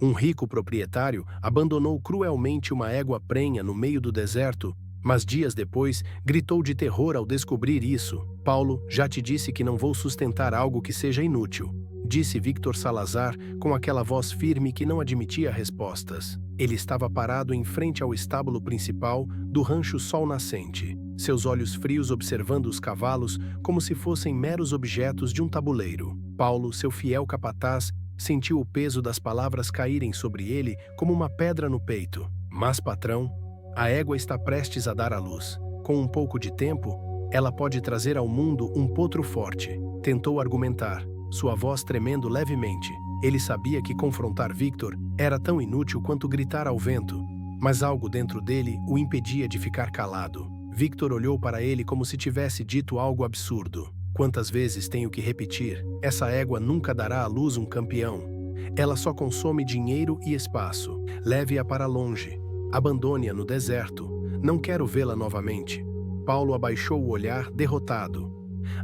Um rico proprietário abandonou cruelmente uma égua prenha no meio do deserto, mas dias depois gritou de terror ao descobrir isso. Paulo, já te disse que não vou sustentar algo que seja inútil, disse Victor Salazar com aquela voz firme que não admitia respostas. Ele estava parado em frente ao estábulo principal do rancho Sol Nascente, seus olhos frios observando os cavalos como se fossem meros objetos de um tabuleiro. Paulo, seu fiel capataz, sentiu o peso das palavras caírem sobre ele como uma pedra no peito. Mas, patrão, a égua está prestes a dar à luz. Com um pouco de tempo, ela pode trazer ao mundo um potro forte. Tentou argumentar, sua voz tremendo levemente. Ele sabia que confrontar Victor era tão inútil quanto gritar ao vento, mas algo dentro dele o impedia de ficar calado. Victor olhou para ele como se tivesse dito algo absurdo. Quantas vezes tenho que repetir? Essa égua nunca dará à luz um campeão. Ela só consome dinheiro e espaço. Leve-a para longe. Abandone-a no deserto. Não quero vê-la novamente. Paulo abaixou o olhar, derrotado.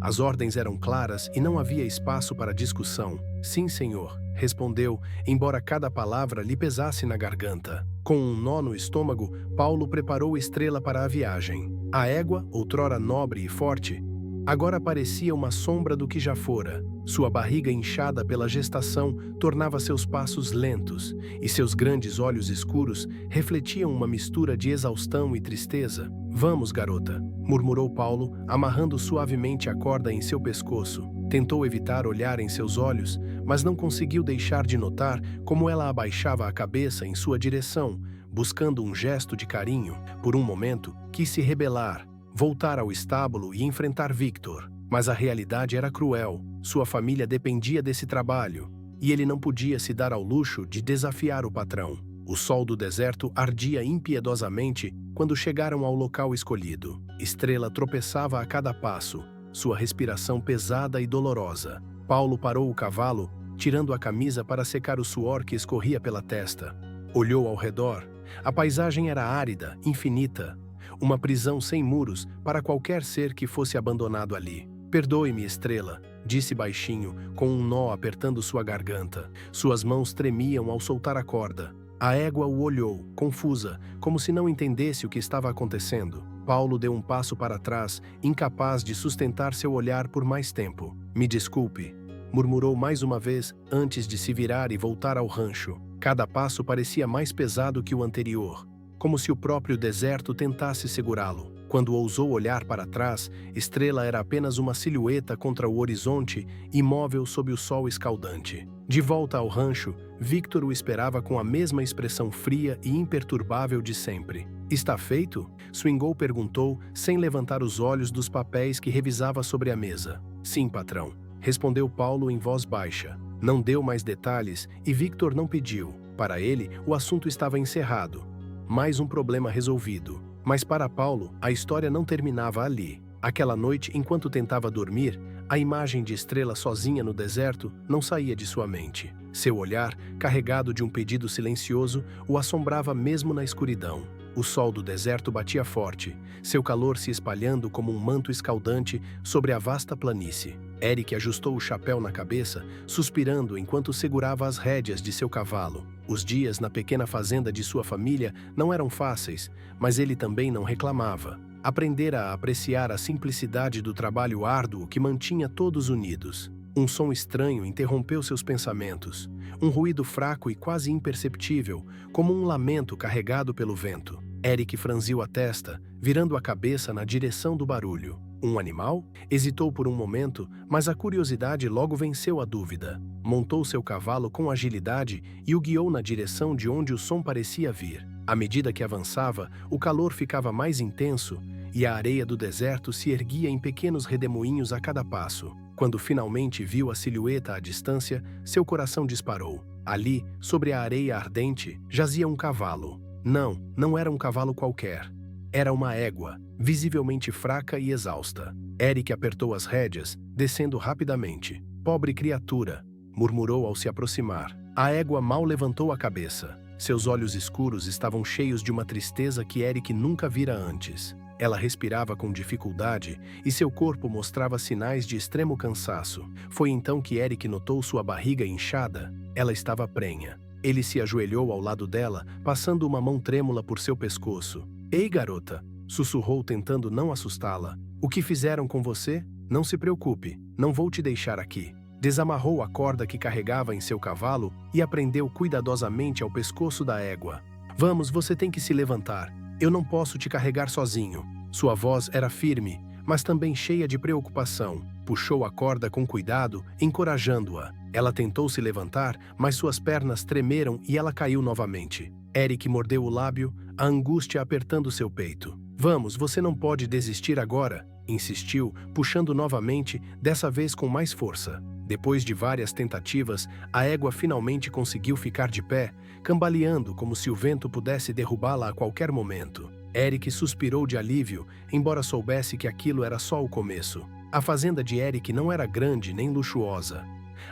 As ordens eram claras e não havia espaço para discussão. Sim, senhor, respondeu, embora cada palavra lhe pesasse na garganta. Com um nó no estômago, Paulo preparou Estrela para a viagem. A égua, outrora nobre e forte, agora parecia uma sombra do que já fora. Sua barriga inchada pela gestação tornava seus passos lentos, e seus grandes olhos escuros refletiam uma mistura de exaustão e tristeza. Vamos, garota, murmurou Paulo, amarrando suavemente a corda em seu pescoço. Tentou evitar olhar em seus olhos, mas não conseguiu deixar de notar como ela abaixava a cabeça em sua direção, buscando um gesto de carinho. Por um momento, quis se rebelar, voltar ao estábulo e enfrentar Victor. Mas a realidade era cruel. Sua família dependia desse trabalho, e ele não podia se dar ao luxo de desafiar o patrão. O sol do deserto ardia impiedosamente quando chegaram ao local escolhido. Estrela tropeçava a cada passo, sua respiração pesada e dolorosa. Paulo parou o cavalo, tirando a camisa para secar o suor que escorria pela testa. Olhou ao redor. A paisagem era árida, infinita. Uma prisão sem muros para qualquer ser que fosse abandonado ali. Perdoe-me, Estrela, disse baixinho, com um nó apertando sua garganta. Suas mãos tremiam ao soltar a corda. A égua o olhou, confusa, como se não entendesse o que estava acontecendo. Paulo deu um passo para trás, incapaz de sustentar seu olhar por mais tempo. Me desculpe, murmurou mais uma vez antes de se virar e voltar ao rancho. Cada passo parecia mais pesado que o anterior, como se o próprio deserto tentasse segurá-lo. Quando ousou olhar para trás, Estrela era apenas uma silhueta contra o horizonte, imóvel sob o sol escaldante. De volta ao rancho, Victor o esperava com a mesma expressão fria e imperturbável de sempre. Está feito? Swingle perguntou, sem levantar os olhos dos papéis que revisava sobre a mesa. Sim, patrão, respondeu Paulo em voz baixa. Não deu mais detalhes e Victor não pediu. Para ele, o assunto estava encerrado. Mais um problema resolvido. Mas para Paulo, a história não terminava ali. Aquela noite, enquanto tentava dormir, a imagem de Estrela sozinha no deserto não saía de sua mente. Seu olhar, carregado de um pedido silencioso, o assombrava mesmo na escuridão. O sol do deserto batia forte, seu calor se espalhando como um manto escaldante sobre a vasta planície. Eric ajustou o chapéu na cabeça, suspirando enquanto segurava as rédeas de seu cavalo. Os dias na pequena fazenda de sua família não eram fáceis, mas ele também não reclamava. Aprendera a apreciar a simplicidade do trabalho árduo que mantinha todos unidos. Um som estranho interrompeu seus pensamentos. Um ruído fraco e quase imperceptível, como um lamento carregado pelo vento. Eric franziu a testa, virando a cabeça na direção do barulho. Um animal? Hesitou por um momento, mas a curiosidade logo venceu a dúvida. Montou seu cavalo com agilidade e o guiou na direção de onde o som parecia vir. À medida que avançava, o calor ficava mais intenso e a areia do deserto se erguia em pequenos redemoinhos a cada passo. Quando finalmente viu a silhueta à distância, seu coração disparou. Ali, sobre a areia ardente, jazia um cavalo. Não era um cavalo qualquer. Era uma égua, visivelmente fraca e exausta. Eric apertou as rédeas, descendo rapidamente. Pobre criatura, murmurou ao se aproximar. A égua mal levantou a cabeça. Seus olhos escuros estavam cheios de uma tristeza que Eric nunca vira antes. Ela respirava com dificuldade e seu corpo mostrava sinais de extremo cansaço. Foi então que Eric notou sua barriga inchada. Ela estava prenha. Ele se ajoelhou ao lado dela, passando uma mão trêmula por seu pescoço. Ei, garota, sussurrou tentando não assustá-la. O que fizeram com você? Não se preocupe, não vou te deixar aqui. Desamarrou a corda que carregava em seu cavalo e a prendeu cuidadosamente ao pescoço da égua. Vamos, você tem que se levantar. Eu não posso te carregar sozinho. Sua voz era firme, mas também cheia de preocupação. Puxou a corda com cuidado, encorajando-a. Ela tentou se levantar, mas suas pernas tremeram e ela caiu novamente. Eric mordeu o lábio, a angústia apertando seu peito. Vamos, você não pode desistir agora, insistiu, puxando novamente, dessa vez com mais força. Depois de várias tentativas, a égua finalmente conseguiu ficar de pé, cambaleando como se o vento pudesse derrubá-la a qualquer momento. Eric suspirou de alívio, embora soubesse que aquilo era só o começo. A fazenda de Eric não era grande nem luxuosa.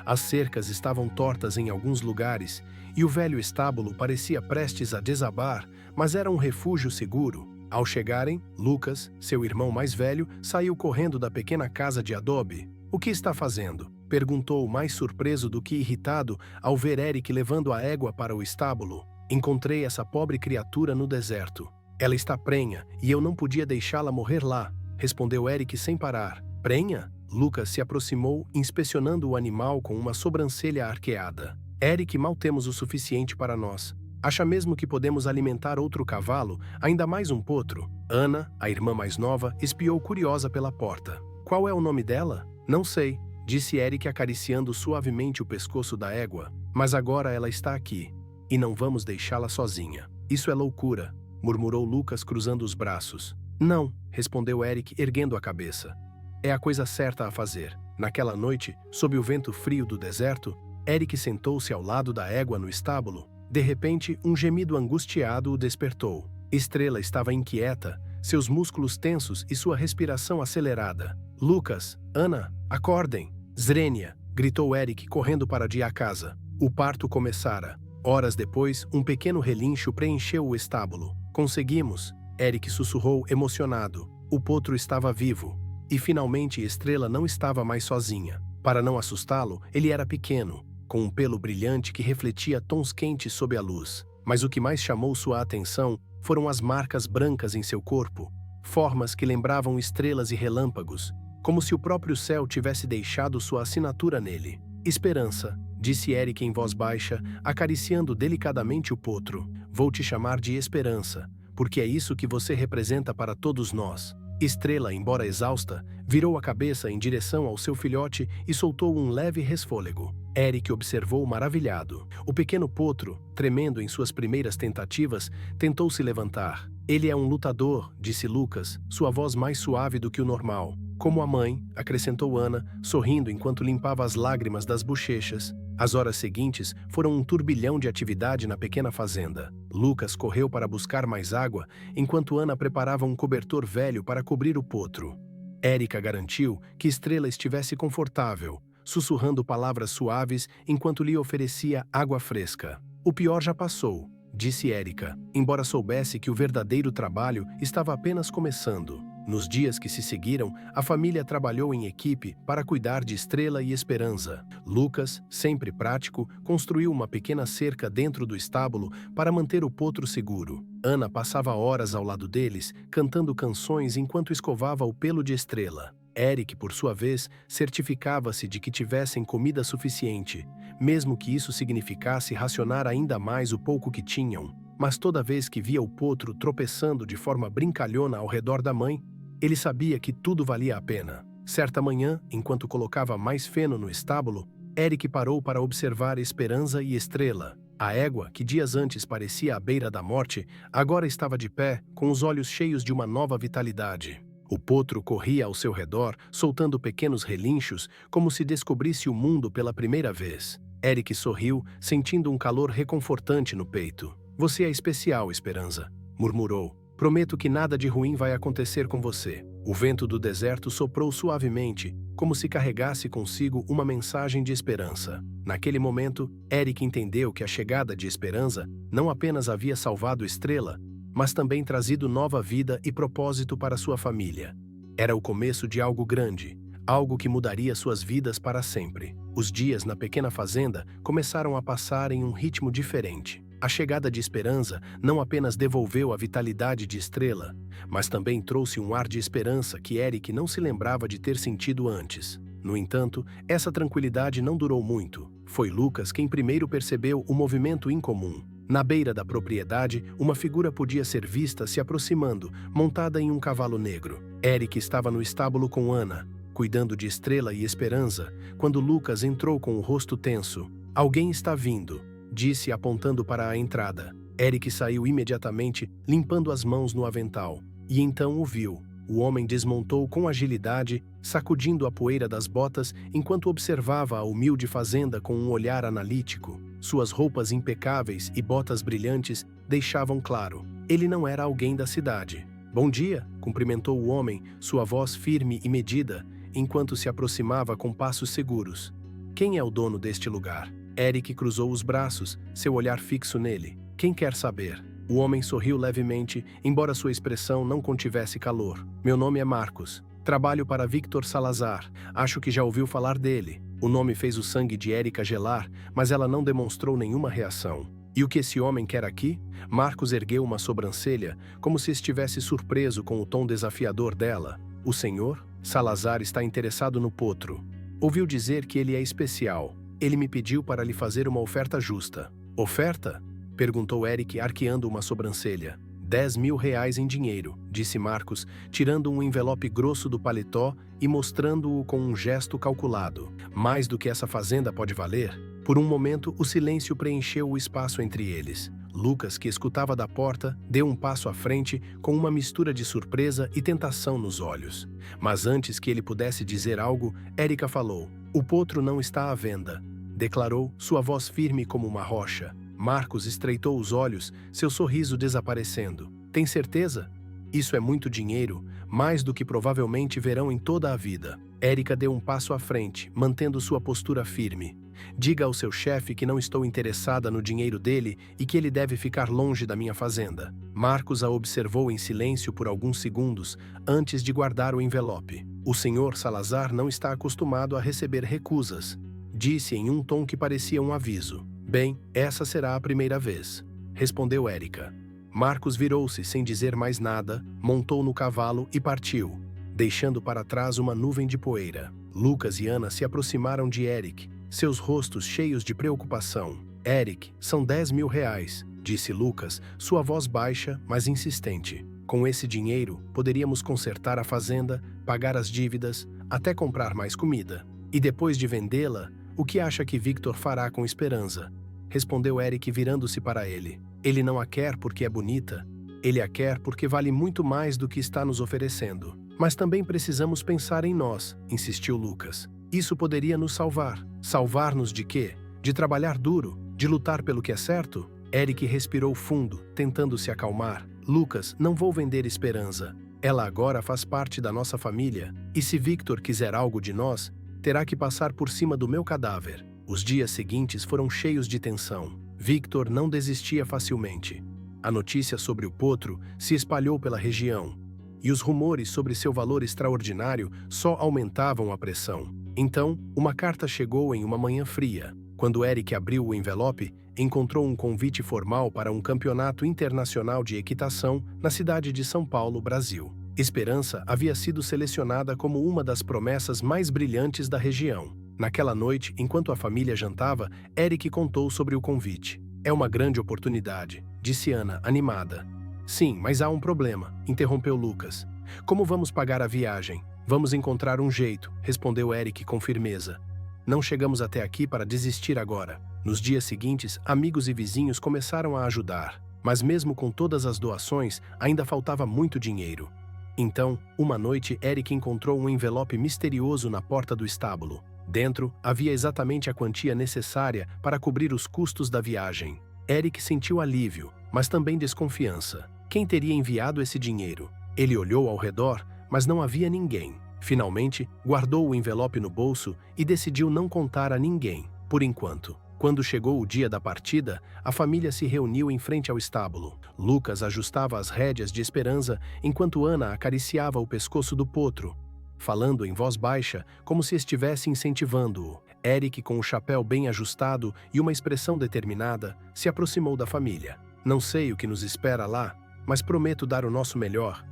As cercas estavam tortas em alguns lugares, e o velho estábulo parecia prestes a desabar, mas era um refúgio seguro. Ao chegarem, Lucas, seu irmão mais velho, saiu correndo da pequena casa de adobe. O que está fazendo? Perguntou, mais surpreso do que irritado ao ver Eric levando a égua para o estábulo. Encontrei essa pobre criatura no deserto. Ela está prenha e eu não podia deixá-la morrer lá, respondeu Eric sem parar. Prenha? Lucas se aproximou, inspecionando o animal com uma sobrancelha arqueada. Eric, mal temos o suficiente para nós. Acha mesmo que podemos alimentar outro cavalo, ainda mais um potro? Ana, a irmã mais nova, espiou curiosa pela porta. Qual é o nome dela? Não sei, disse Eric acariciando suavemente o pescoço da égua. Mas agora ela está aqui, e não vamos deixá-la sozinha. Isso é loucura, murmurou Lucas cruzando os braços. Não, respondeu Eric erguendo a cabeça. É a coisa certa a fazer. Naquela noite, sob o vento frio do deserto, Eric sentou-se ao lado da égua no estábulo. De repente, um gemido angustiado o despertou. Estrela estava inquieta, seus músculos tensos e sua respiração acelerada. Lucas, Ana, acordem! Zrenia, gritou Eric correndo para a casa. O parto começara. Horas depois, um pequeno relincho preencheu o estábulo. Conseguimos! Eric sussurrou emocionado. O potro estava vivo. E finalmente Estrela não estava mais sozinha. Para não assustá-lo, ele era pequeno, com um pelo brilhante que refletia tons quentes sob a luz. Mas o que mais chamou sua atenção foram as marcas brancas em seu corpo, formas que lembravam estrelas e relâmpagos, como se o próprio céu tivesse deixado sua assinatura nele. Esperança, disse Eric em voz baixa, acariciando delicadamente o potro. Vou te chamar de Esperança, porque é isso que você representa para todos nós. Estrela, embora exausta, virou a cabeça em direção ao seu filhote e soltou um leve resfôlego. Eric observou maravilhado. O pequeno potro, tremendo em suas primeiras tentativas, tentou se levantar. Ele é um lutador, disse Lucas, sua voz mais suave do que o normal. Como a mãe, acrescentou Ana, sorrindo enquanto limpava as lágrimas das bochechas. As horas seguintes foram um turbilhão de atividade na pequena fazenda. Lucas correu para buscar mais água, enquanto Ana preparava um cobertor velho para cobrir o potro. Érica garantiu que Estrela estivesse confortável, sussurrando palavras suaves enquanto lhe oferecia água fresca. O pior já passou, disse Érica, embora soubesse que o verdadeiro trabalho estava apenas começando. Nos dias que se seguiram, a família trabalhou em equipe para cuidar de Estrela e Esperança. Lucas, sempre prático, construiu uma pequena cerca dentro do estábulo para manter o potro seguro. Ana passava horas ao lado deles, cantando canções enquanto escovava o pelo de Estrela. Eric, por sua vez, certificava-se de que tivessem comida suficiente, mesmo que isso significasse racionar ainda mais o pouco que tinham. Mas toda vez que via o potro tropeçando de forma brincalhona ao redor da mãe, ele sabia que tudo valia a pena. Certa manhã, enquanto colocava mais feno no estábulo, Eric parou para observar Esperança e Estrela. A égua, que dias antes parecia à beira da morte, agora estava de pé, com os olhos cheios de uma nova vitalidade. O potro corria ao seu redor, soltando pequenos relinchos, como se descobrisse o mundo pela primeira vez. Eric sorriu, sentindo um calor reconfortante no peito. Você é especial, Esperança, murmurou. Prometo que nada de ruim vai acontecer com você. O vento do deserto soprou suavemente, como se carregasse consigo uma mensagem de esperança. Naquele momento, Eric entendeu que a chegada de Esperança não apenas havia salvado Estrela, mas também trazido nova vida e propósito para sua família. Era o começo de algo grande, algo que mudaria suas vidas para sempre. Os dias na pequena fazenda começaram a passar em um ritmo diferente. A chegada de Esperança não apenas devolveu a vitalidade de Estrela, mas também trouxe um ar de esperança que Eric não se lembrava de ter sentido antes. No entanto, essa tranquilidade não durou muito. Foi Lucas quem primeiro percebeu o movimento incomum. Na beira da propriedade, uma figura podia ser vista se aproximando, montada em um cavalo negro. Eric estava no estábulo com Ana, cuidando de Estrela e Esperança, quando Lucas entrou com o rosto tenso. "Alguém está vindo", disse apontando para a entrada. Eric saiu imediatamente, limpando as mãos no avental, e então o viu. O homem desmontou com agilidade, sacudindo a poeira das botas enquanto observava a humilde fazenda com um olhar analítico. Suas roupas impecáveis e botas brilhantes deixavam claro: ele não era alguém da cidade. "Bom dia", cumprimentou o homem, sua voz firme e medida, enquanto se aproximava com passos seguros. "Quem é o dono deste lugar?" Eric cruzou os braços, seu olhar fixo nele. "Quem quer saber?" O homem sorriu levemente, embora sua expressão não contivesse calor. "Meu nome é Marcos. Trabalho para Victor Salazar. Acho que já ouviu falar dele." O nome fez o sangue de Erica gelar, mas ela não demonstrou nenhuma reação. "E o que esse homem quer aqui?" Marcos ergueu uma sobrancelha, como se estivesse surpreso com o tom desafiador dela. "O senhor? Salazar está interessado no potro. Ouviu dizer que ele é especial. Ele me pediu para lhe fazer uma oferta justa." "Oferta?" perguntou Eric, arqueando uma sobrancelha. R$ 10.000 em dinheiro, disse Marcos, tirando um envelope grosso do paletó e mostrando-o com um gesto calculado. "Mais do que essa fazenda pode valer?" Por um momento, o silêncio preencheu o espaço entre eles. Lucas, que escutava da porta, deu um passo à frente com uma mistura de surpresa e tentação nos olhos. Mas antes que ele pudesse dizer algo, Erica falou: "O potro não está à venda", declarou, sua voz firme como uma rocha. Marcos estreitou os olhos, seu sorriso desaparecendo. "Tem certeza? Isso é muito dinheiro, mais do que provavelmente verão em toda a vida." Erica deu um passo à frente, mantendo sua postura firme. "Diga ao seu chefe que não estou interessada no dinheiro dele e que ele deve ficar longe da minha fazenda." Marcos a observou em silêncio por alguns segundos, antes de guardar o envelope. "O senhor Salazar não está acostumado a receber recusas", disse em um tom que parecia um aviso. "Bem, essa será a primeira vez", respondeu Erica. Marcos virou-se sem dizer mais nada, montou no cavalo e partiu, deixando para trás uma nuvem de poeira. Lucas e Ana se aproximaram de Eric, seus rostos cheios de preocupação. "Eric, são R$ 10.000, disse Lucas, sua voz baixa, mas insistente. "Com esse dinheiro, poderíamos consertar a fazenda, pagar as dívidas, até comprar mais comida. E depois de vendê-la, o que acha que Victor fará com Esperança?" respondeu Eric virando-se para ele. "Ele não a quer porque é bonita. Ele a quer porque vale muito mais do que está nos oferecendo. Mas também precisamos pensar em nós", insistiu Lucas. "Isso poderia nos salvar." "Salvar-nos de quê? De trabalhar duro? De lutar pelo que é certo?" Eric respirou fundo, tentando se acalmar. "Lucas, não vou vender Esperança. Ela agora faz parte da nossa família. E se Victor quiser algo de nós, terá que passar por cima do meu cadáver." Os dias seguintes foram cheios de tensão. Victor não desistia facilmente. A notícia sobre o potro se espalhou pela região, e os rumores sobre seu valor extraordinário só aumentavam a pressão. Então, uma carta chegou em uma manhã fria. Quando Eric abriu o envelope, encontrou um convite formal para um campeonato internacional de equitação na cidade de São Paulo, Brasil. Esperança havia sido selecionada como uma das promessas mais brilhantes da região. Naquela noite, enquanto a família jantava, Eric contou sobre o convite. "É uma grande oportunidade", disse Ana, animada. "Sim, mas há um problema", interrompeu Lucas. "Como vamos pagar a viagem?" "Vamos encontrar um jeito", respondeu Eric com firmeza. "Não chegamos até aqui para desistir agora." Nos dias seguintes, amigos e vizinhos começaram a ajudar, mas mesmo com todas as doações, ainda faltava muito dinheiro. Então, uma noite, Eric encontrou um envelope misterioso na porta do estábulo. Dentro, havia exatamente a quantia necessária para cobrir os custos da viagem. Eric sentiu alívio, mas também desconfiança. Quem teria enviado esse dinheiro? Ele olhou ao redor, mas não havia ninguém. Finalmente, guardou o envelope no bolso e decidiu não contar a ninguém, por enquanto. Quando chegou o dia da partida, a família se reuniu em frente ao estábulo. Lucas ajustava as rédeas de Esperança enquanto Ana acariciava o pescoço do potro. falando em voz baixa, como se estivesse incentivando-o. Eric, com o chapéu bem ajustado e uma expressão determinada, se aproximou da família. Não sei o que nos espera lá, mas prometo dar o nosso melhor.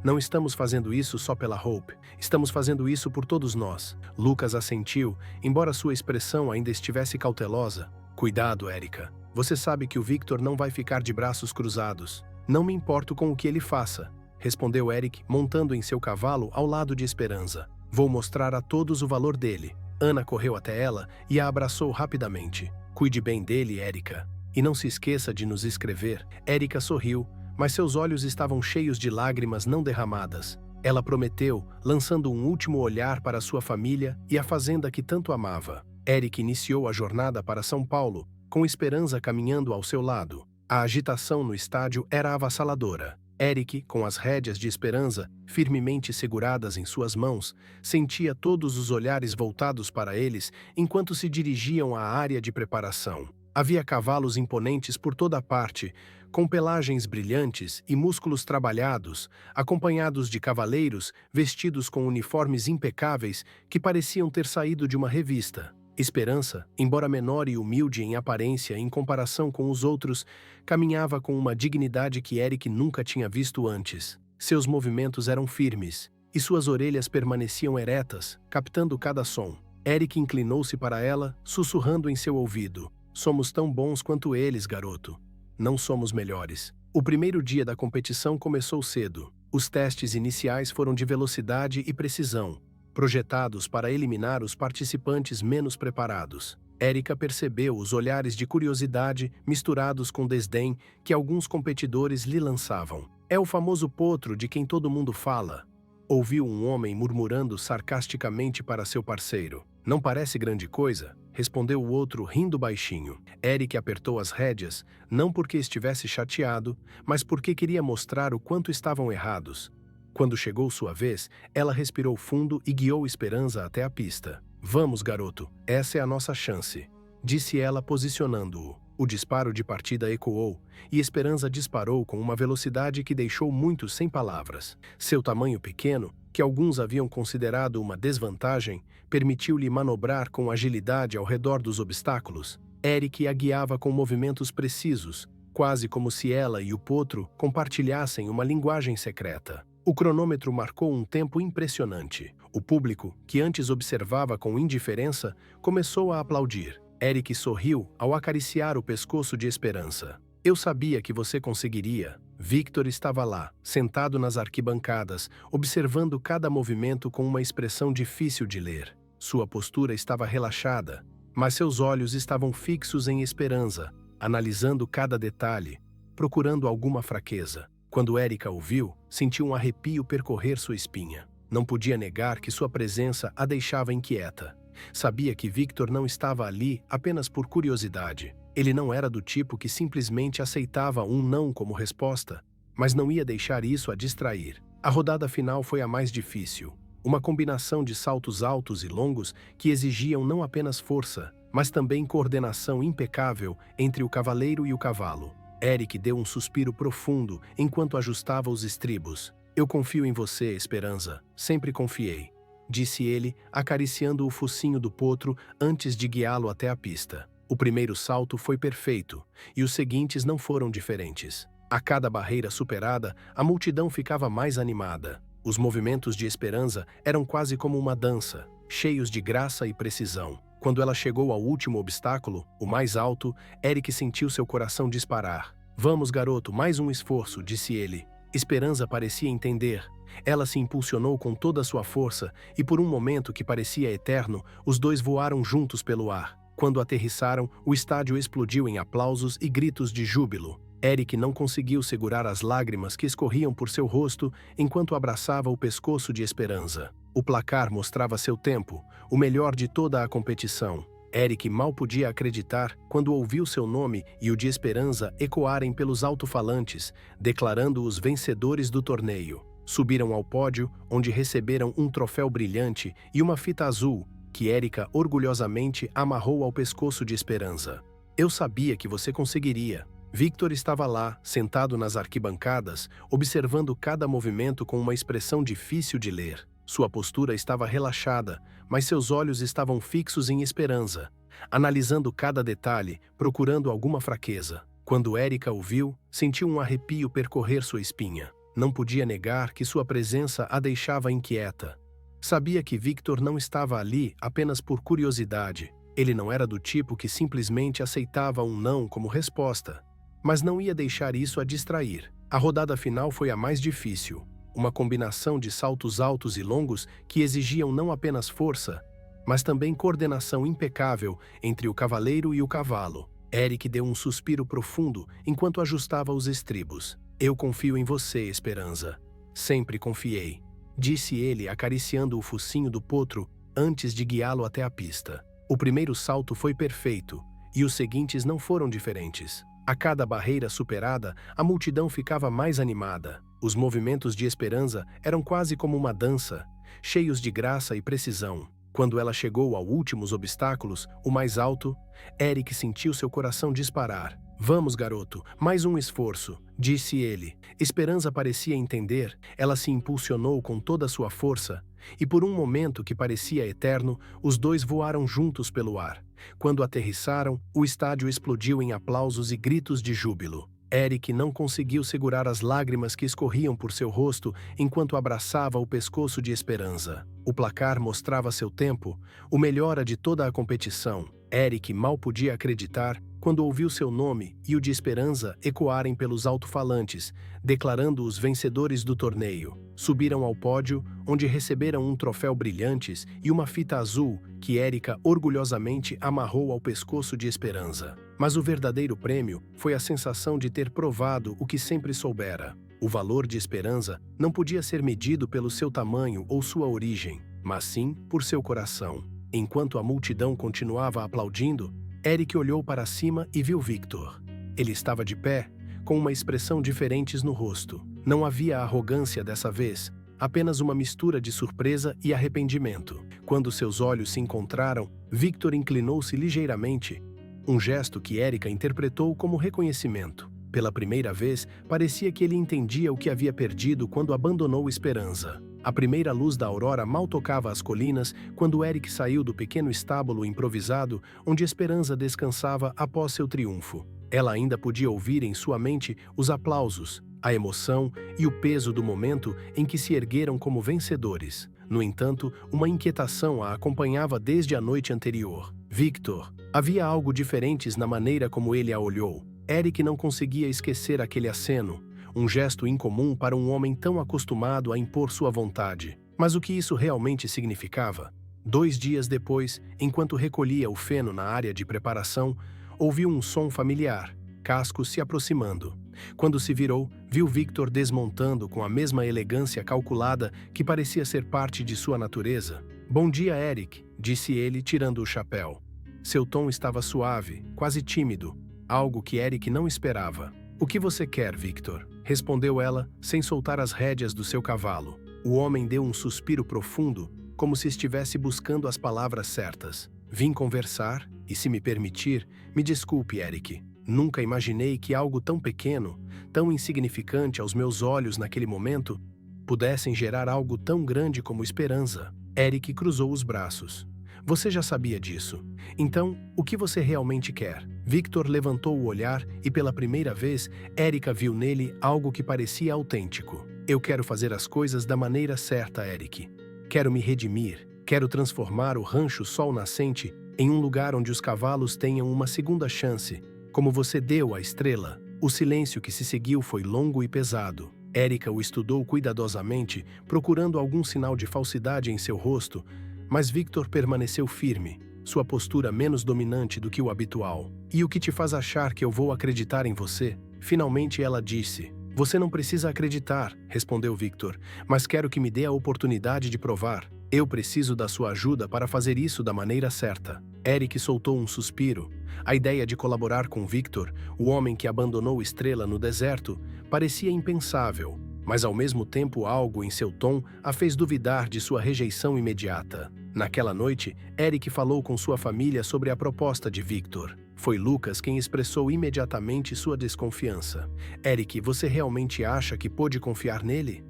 Não estamos fazendo isso só pela Hope, estamos fazendo isso por todos nós. Lucas assentiu, embora sua expressão ainda estivesse cautelosa. Cuidado, Erica. Você sabe que o Victor não vai ficar de braços cruzados. Não me importo com o que ele faça, respondeu Eric, montando em seu cavalo ao lado de Esperança. Vou mostrar a todos o valor dele. Ana correu até ela e a abraçou rapidamente. Cuide bem dele, Erica. E não se esqueça de nos escrever. Erica sorriu, mas seus olhos estavam cheios de lágrimas não derramadas. Ela prometeu, lançando um último olhar para sua família e a fazenda que tanto amava. Eric iniciou a jornada para São Paulo, com Esperança caminhando ao seu lado. A agitação no estádio era avassaladora. Eric, com as rédeas de Esperança firmemente seguradas em suas mãos, sentia todos os olhares voltados para eles enquanto se dirigiam à área de preparação. Havia cavalos imponentes por toda parte, com pelagens brilhantes e músculos trabalhados, acompanhados de cavaleiros vestidos com uniformes impecáveis que pareciam ter saído de uma revista. Esperança, embora menor e humilde em aparência em comparação com os outros, caminhava com uma dignidade que Eric nunca tinha visto antes. Seus movimentos eram firmes, e suas orelhas permaneciam eretas, captando cada som. Eric inclinou-se para ela, sussurrando em seu ouvido. Somos tão bons quanto eles, garoto. Não somos melhores. O primeiro dia da competição começou cedo. Os testes iniciais foram de velocidade e precisão, projetados para eliminar os participantes menos preparados. Erica percebeu os olhares de curiosidade misturados com desdém que alguns competidores lhe lançavam. É o famoso potro de quem todo mundo fala, ouviu um homem murmurando sarcasticamente para seu parceiro. Não parece grande coisa, respondeu o outro rindo baixinho. Eric apertou as rédeas, não porque estivesse chateado, mas porque queria mostrar o quanto estavam errados. Quando chegou sua vez, ela respirou fundo e guiou Esperança até a pista. Vamos, garoto, essa é a nossa chance, disse ela posicionando-o. O disparo de partida ecoou, e Esperança disparou com uma velocidade que deixou muitos sem palavras. Seu tamanho pequeno, que alguns haviam considerado uma desvantagem, permitiu-lhe manobrar com agilidade ao redor dos obstáculos. Eric a guiava com movimentos precisos, quase como se ela e o potro compartilhassem uma linguagem secreta. O cronômetro marcou um tempo impressionante. O público, que antes observava com indiferença, começou a aplaudir. Eric sorriu ao acariciar o pescoço de Esperança. Eu sabia que você conseguiria. Victor estava lá, sentado nas arquibancadas, observando cada movimento com uma expressão difícil de ler. Sua postura estava relaxada, mas seus olhos estavam fixos em Esperança, analisando cada detalhe, procurando alguma fraqueza. Quando Erica o viu, sentiu um arrepio percorrer sua espinha. Não podia negar que sua presença a deixava inquieta. Sabia que Victor não estava ali apenas por curiosidade. Ele não era do tipo que simplesmente aceitava um não como resposta, mas não ia deixar isso a distrair. A rodada final foi a mais difícil. Uma combinação de saltos altos e longos que exigiam não apenas força, mas também coordenação impecável entre o cavaleiro e o cavalo. Eric deu um suspiro profundo enquanto ajustava os estribos. Eu confio em você, Esperança. Sempre confiei, disse ele, acariciando o focinho do potro antes de guiá-lo até a pista. O primeiro salto foi perfeito, e os seguintes não foram diferentes. A cada barreira superada, a multidão ficava mais animada. Os movimentos de Esperança eram quase como uma dança, cheios de graça e precisão. Quando ela chegou ao último obstáculo, o mais alto, Eric sentiu seu coração disparar. Vamos, garoto, mais um esforço, disse ele. Esperança parecia entender. Ela se impulsionou com toda a sua força e por um momento que parecia eterno, os dois voaram juntos pelo ar. Quando aterrissaram, o estádio explodiu em aplausos e gritos de júbilo. Eric não conseguiu segurar as lágrimas que escorriam por seu rosto enquanto abraçava o pescoço de Esperança. O placar mostrava seu tempo, o melhor de toda a competição. Eric mal podia acreditar quando ouviu seu nome e o de Esperança ecoarem pelos alto-falantes, declarando os vencedores do torneio. Subiram ao pódio, onde receberam um troféu brilhante e uma fita azul, que Erica orgulhosamente amarrou ao pescoço de Esperança. Eu sabia que você conseguiria. Victor estava lá, sentado nas arquibancadas, observando cada movimento com uma expressão difícil de ler. Sua postura estava relaxada, mas seus olhos estavam fixos em Esperança, analisando cada detalhe, procurando alguma fraqueza. Quando Erika o viu, sentiu um arrepio percorrer sua espinha. Não podia negar que sua presença a deixava inquieta. Sabia que Victor não estava ali apenas por curiosidade. Ele não era do tipo que simplesmente aceitava um não como resposta. Mas não ia deixar isso a distrair. A rodada final foi a mais difícil. Uma combinação de saltos altos e longos que exigiam não apenas força, mas também coordenação impecável entre o cavaleiro e o cavalo. Eric deu um suspiro profundo enquanto ajustava os estribos. Eu confio em você, Esperança. Sempre confiei, disse ele acariciando o focinho do potro antes de guiá-lo até a pista. O primeiro salto foi perfeito, e os seguintes não foram diferentes. A cada barreira superada, a multidão ficava mais animada. Os movimentos de Esperança eram quase como uma dança, cheios de graça e precisão. Quando ela chegou aos últimos obstáculos, o mais alto, Eric sentiu seu coração disparar. Vamos, garoto, mais um esforço, disse ele. Esperança parecia entender, ela se impulsionou com toda a sua força, e por um momento que parecia eterno, os dois voaram juntos pelo ar. Quando aterrissaram, o estádio explodiu em aplausos e gritos de júbilo. Eric não conseguiu segurar as lágrimas que escorriam por seu rosto enquanto abraçava o pescoço de Esperança. O placar mostrava seu tempo, o melhor de toda a competição. Eric mal podia acreditar quando ouviu seu nome e o de Esperança ecoarem pelos alto-falantes, declarando os vencedores do torneio. Subiram ao pódio, onde receberam um troféu brilhantes e uma fita azul que Erika orgulhosamente amarrou ao pescoço de Esperança. Mas o verdadeiro prêmio foi a sensação de ter provado o que sempre soubera. O valor de Esperança não podia ser medido pelo seu tamanho ou sua origem, mas sim por seu coração. Enquanto a multidão continuava aplaudindo, Eric olhou para cima e viu Victor. Ele estava de pé, com uma expressão diferente no rosto. Não havia arrogância dessa vez, apenas uma mistura de surpresa e arrependimento. Quando seus olhos se encontraram, Victor inclinou-se ligeiramente, um gesto que Erika interpretou como reconhecimento. Pela primeira vez, parecia que ele entendia o que havia perdido quando abandonou Esperança. A primeira luz da aurora mal tocava as colinas quando Eric saiu do pequeno estábulo improvisado onde Esperança descansava após seu triunfo. Ela ainda podia ouvir em sua mente os aplausos, a emoção e o peso do momento em que se ergueram como vencedores. No entanto, uma inquietação a acompanhava desde a noite anterior. Victor. Havia algo diferente na maneira como ele a olhou. Eric não conseguia esquecer aquele aceno, um gesto incomum para um homem tão acostumado a impor sua vontade. Mas o que isso realmente significava? 2 dias depois, enquanto recolhia o feno na área de preparação, ouviu um som familiar, cascos se aproximando. Quando se virou, viu Victor desmontando com a mesma elegância calculada que parecia ser parte de sua natureza. Bom dia, Eric, disse ele, tirando o chapéu. Seu tom estava suave, quase tímido, algo que Eric não esperava. O que você quer, Victor? Respondeu ela, sem soltar as rédeas do seu cavalo. O homem deu um suspiro profundo, como se estivesse buscando as palavras certas. Vim conversar, e se me permitir, me desculpe, Eric. Nunca imaginei que algo tão pequeno, tão insignificante aos meus olhos naquele momento, pudessem gerar algo tão grande como Esperança. Eric cruzou os braços. Você já sabia disso. Então, o que você realmente quer? Victor levantou o olhar e pela primeira vez, Erika viu nele algo que parecia autêntico. Eu quero fazer as coisas da maneira certa, Eric. Quero me redimir. Quero transformar o rancho Sol Nascente em um lugar onde os cavalos tenham uma segunda chance, como você deu à estrela. O silêncio que se seguiu foi longo e pesado. Erika o estudou cuidadosamente, procurando algum sinal de falsidade em seu rosto, mas Victor permaneceu firme, sua postura menos dominante do que o habitual. E o que te faz achar que eu vou acreditar em você? Finalmente ela disse. Você não precisa acreditar, respondeu Victor, mas quero que me dê a oportunidade de provar. Eu preciso da sua ajuda para fazer isso da maneira certa. Eric soltou um suspiro. A ideia de colaborar com Victor, o homem que abandonou Estrela no deserto, parecia impensável. Mas ao mesmo tempo algo em seu tom a fez duvidar de sua rejeição imediata. Naquela noite, Eric falou com sua família sobre a proposta de Victor. Foi Lucas quem expressou imediatamente sua desconfiança. Eric, você realmente acha que pôde confiar nele?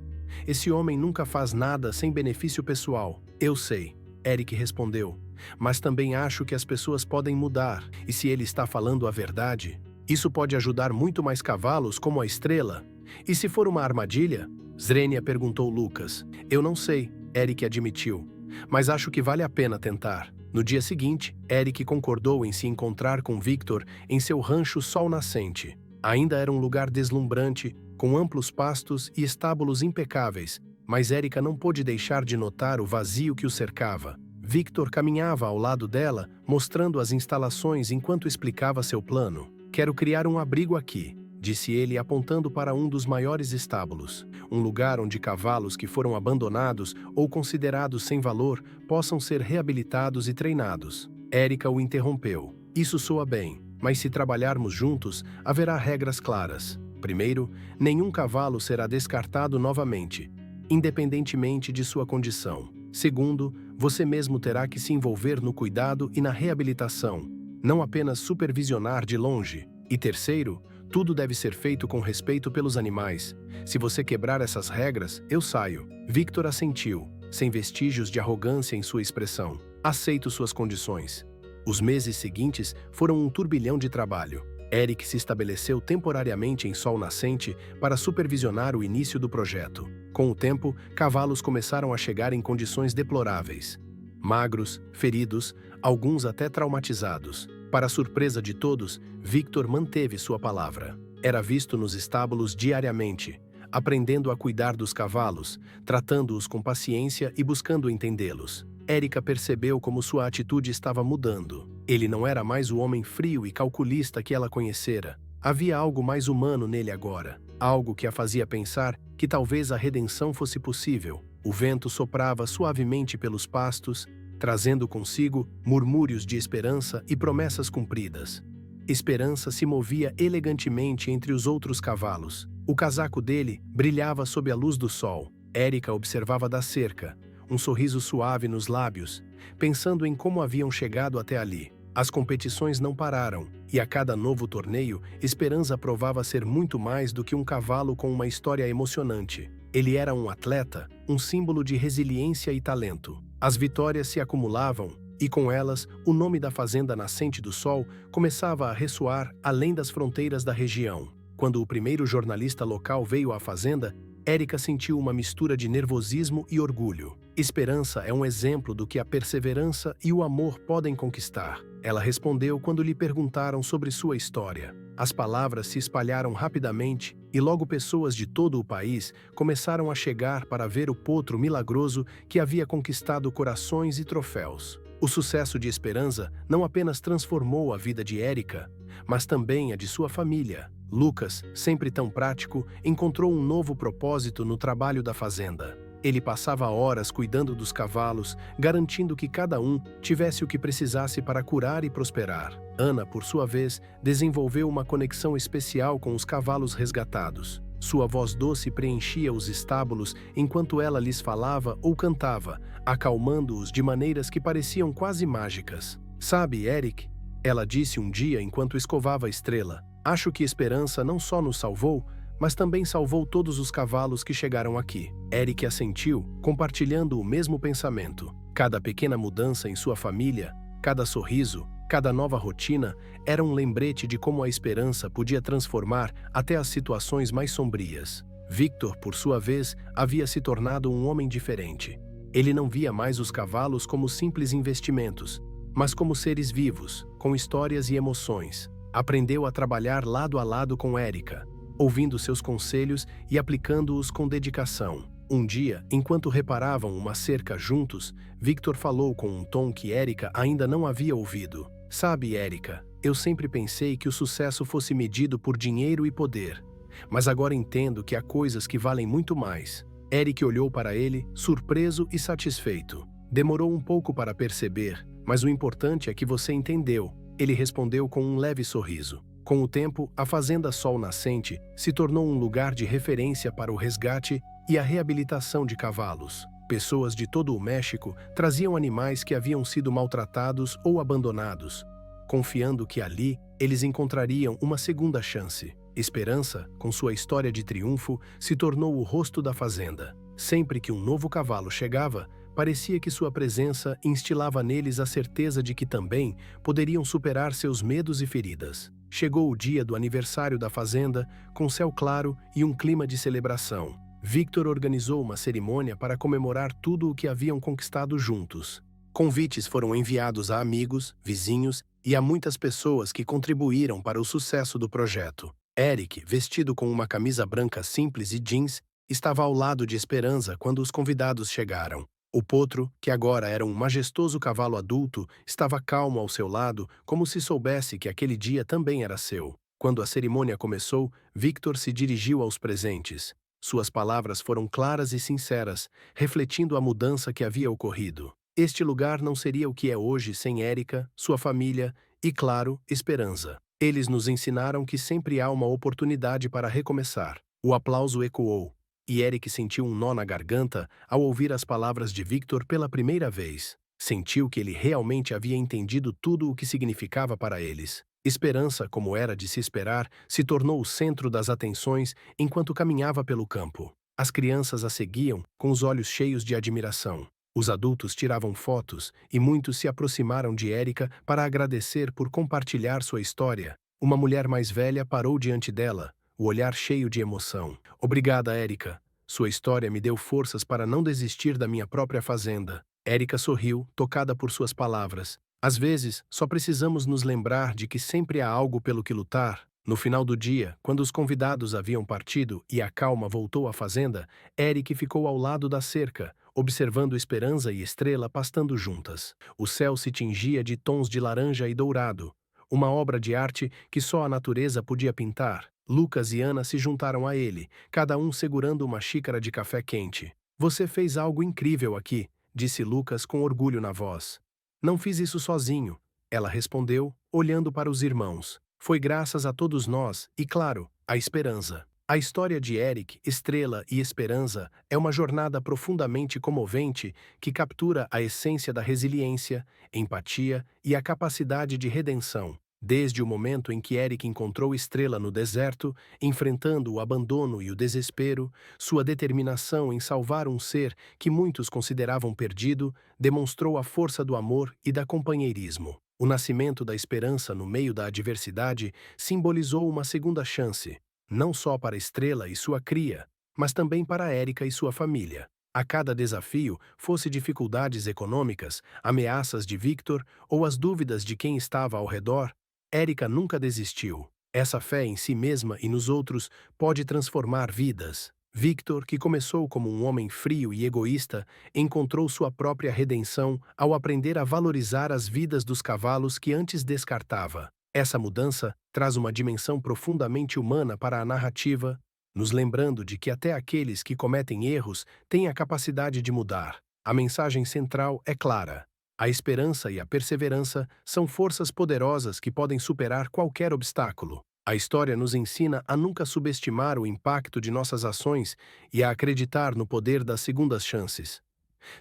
Esse homem nunca faz nada sem benefício pessoal. Eu sei, Eric respondeu. Mas também acho que as pessoas podem mudar. E se ele está falando a verdade, isso pode ajudar muito mais cavalos como a estrela. E se for uma armadilha? Zrenia perguntou Lucas. Eu não sei, Eric admitiu. Mas acho que vale a pena tentar. No dia seguinte, Eric concordou em se encontrar com Victor em seu rancho Sol Nascente. Ainda era um lugar deslumbrante, com amplos pastos e estábulos impecáveis, mas Erica não pôde deixar de notar o vazio que o cercava. Victor caminhava ao lado dela, mostrando as instalações enquanto explicava seu plano. Quero criar um abrigo aqui, disse ele apontando para um dos maiores estábulos. Um lugar onde cavalos que foram abandonados ou considerados sem valor possam ser reabilitados e treinados. Erica o interrompeu. Isso soa bem, mas se trabalharmos juntos, haverá regras claras. Primeiro, nenhum cavalo será descartado novamente, independentemente de sua condição. Segundo, você mesmo terá que se envolver no cuidado e na reabilitação, não apenas supervisionar de longe. E terceiro, tudo deve ser feito com respeito pelos animais. Se você quebrar essas regras, eu saio. Victor assentiu, sem vestígios de arrogância em sua expressão. Aceito suas condições. Os meses seguintes foram um turbilhão de trabalho. Eric se estabeleceu temporariamente em Sol Nascente para supervisionar o início do projeto. Com o tempo, cavalos começaram a chegar em condições deploráveis. Magros, feridos, alguns até traumatizados. Para surpresa de todos, Victor manteve sua palavra. Era visto nos estábulos diariamente, aprendendo a cuidar dos cavalos, tratando-os com paciência e buscando entendê-los. Erica percebeu como sua atitude estava mudando. Ele não era mais o homem frio e calculista que ela conhecera. Havia algo mais humano nele agora, algo que a fazia pensar que talvez a redenção fosse possível. O vento soprava suavemente pelos pastos, trazendo consigo murmúrios de esperança e promessas cumpridas. Esperança se movia elegantemente entre os outros cavalos. O casaco dele brilhava sob a luz do sol. Erica observava da cerca, um sorriso suave nos lábios, pensando em como haviam chegado até ali. As competições não pararam, e a cada novo torneio, Esperança provava ser muito mais do que um cavalo com uma história emocionante. Ele era um atleta, um símbolo de resiliência e talento. As vitórias se acumulavam, e com elas, o nome da Fazenda Nascente do Sol começava a ressoar além das fronteiras da região. Quando o primeiro jornalista local veio à fazenda, Erica sentiu uma mistura de nervosismo e orgulho. Esperança é um exemplo do que a perseverança e o amor podem conquistar. Ela respondeu quando lhe perguntaram sobre sua história. As palavras se espalharam rapidamente e logo pessoas de todo o país começaram a chegar para ver o potro milagroso que havia conquistado corações e troféus. O sucesso de Esperança não apenas transformou a vida de Erica, mas também a de sua família. Lucas, sempre tão prático, encontrou um novo propósito no trabalho da fazenda. Ele passava horas cuidando dos cavalos, garantindo que cada um tivesse o que precisasse para curar e prosperar. Ana, por sua vez, desenvolveu uma conexão especial com os cavalos resgatados. Sua voz doce preenchia os estábulos enquanto ela lhes falava ou cantava, acalmando-os de maneiras que pareciam quase mágicas. Sabe, Eric, ela disse um dia enquanto escovava a estrela, acho que Esperança não só nos salvou, mas também salvou todos os cavalos que chegaram aqui. Eric assentiu, compartilhando o mesmo pensamento. Cada pequena mudança em sua família, cada sorriso, cada nova rotina, era um lembrete de como a esperança podia transformar até as situações mais sombrias. Victor, por sua vez, havia se tornado um homem diferente. Ele não via mais os cavalos como simples investimentos, mas como seres vivos, com histórias e emoções. Aprendeu a trabalhar lado a lado com Erica, ouvindo seus conselhos e aplicando-os com dedicação. Um dia, enquanto reparavam uma cerca juntos, Victor falou com um tom que Erica ainda não havia ouvido. Sabe, Erica, eu sempre pensei que o sucesso fosse medido por dinheiro e poder, mas agora entendo que há coisas que valem muito mais. Eric olhou para ele, surpreso e satisfeito. Demorou um pouco para perceber, mas o importante é que você entendeu. Ele respondeu com um leve sorriso. Com o tempo, a Fazenda Sol Nascente se tornou um lugar de referência para o resgate e a reabilitação de cavalos. Pessoas de todo o México traziam animais que haviam sido maltratados ou abandonados, confiando que ali eles encontrariam uma segunda chance. Esperança, com sua história de triunfo, se tornou o rosto da fazenda. Sempre que um novo cavalo chegava, parecia que sua presença instilava neles a certeza de que também poderiam superar seus medos e feridas. Chegou o dia do aniversário da fazenda, com céu claro e um clima de celebração. Victor organizou uma cerimônia para comemorar tudo o que haviam conquistado juntos. Convites foram enviados a amigos, vizinhos e a muitas pessoas que contribuíram para o sucesso do projeto. Eric, vestido com uma camisa branca simples e jeans, estava ao lado de Esperança quando os convidados chegaram. O potro, que agora era um majestoso cavalo adulto, estava calmo ao seu lado, como se soubesse que aquele dia também era seu. Quando a cerimônia começou, Victor se dirigiu aos presentes. Suas palavras foram claras e sinceras, refletindo a mudança que havia ocorrido. Este lugar não seria o que é hoje sem Érica, sua família e, claro, Esperança. Eles nos ensinaram que sempre há uma oportunidade para recomeçar. O aplauso ecoou, e Eric sentiu um nó na garganta ao ouvir as palavras de Victor pela primeira vez. Sentiu que ele realmente havia entendido tudo o que significava para eles. Esperança, como era de se esperar, se tornou o centro das atenções enquanto caminhava pelo campo. As crianças a seguiam, com os olhos cheios de admiração. Os adultos tiravam fotos e muitos se aproximaram de Érica para agradecer por compartilhar sua história. Uma mulher mais velha parou diante dela, o olhar cheio de emoção. Obrigada, Érica. Sua história me deu forças para não desistir da minha própria fazenda. Érica sorriu, tocada por suas palavras. Às vezes, só precisamos nos lembrar de que sempre há algo pelo que lutar. No final do dia, quando os convidados haviam partido e a calma voltou à fazenda, Eric ficou ao lado da cerca, observando Esperança e Estrela pastando juntas. O céu se tingia de tons de laranja e dourado, uma obra de arte que só a natureza podia pintar. Lucas e Ana se juntaram a ele, cada um segurando uma xícara de café quente. Você fez algo incrível aqui, disse Lucas com orgulho na voz. Não fiz isso sozinho, ela respondeu, olhando para os irmãos. Foi graças a todos nós e, claro, a Esperança. A história de Eric, Estrela e Esperança é uma jornada profundamente comovente que captura a essência da resiliência, empatia e a capacidade de redenção. Desde o momento em que Eric encontrou Estrela no deserto, enfrentando o abandono e o desespero, sua determinação em salvar um ser que muitos consideravam perdido demonstrou a força do amor e da companheirismo. O nascimento da esperança no meio da adversidade simbolizou uma segunda chance, não só para Estrela e sua cria, mas também para Érica e sua família. A cada desafio, fosse dificuldades econômicas, ameaças de Victor ou as dúvidas de quem estava ao redor, Érica nunca desistiu. Essa fé em si mesma e nos outros pode transformar vidas. Victor, que começou como um homem frio e egoísta, encontrou sua própria redenção ao aprender a valorizar as vidas dos cavalos que antes descartava. Essa mudança traz uma dimensão profundamente humana para a narrativa, nos lembrando de que até aqueles que cometem erros têm a capacidade de mudar. A mensagem central é clara. A esperança e a perseverança são forças poderosas que podem superar qualquer obstáculo. A história nos ensina a nunca subestimar o impacto de nossas ações e a acreditar no poder das segundas chances.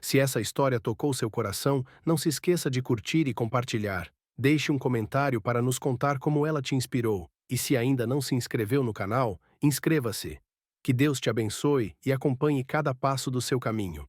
Se essa história tocou seu coração, não se esqueça de curtir e compartilhar. Deixe um comentário para nos contar como ela te inspirou. E se ainda não se inscreveu no canal, inscreva-se. Que Deus te abençoe e acompanhe cada passo do seu caminho.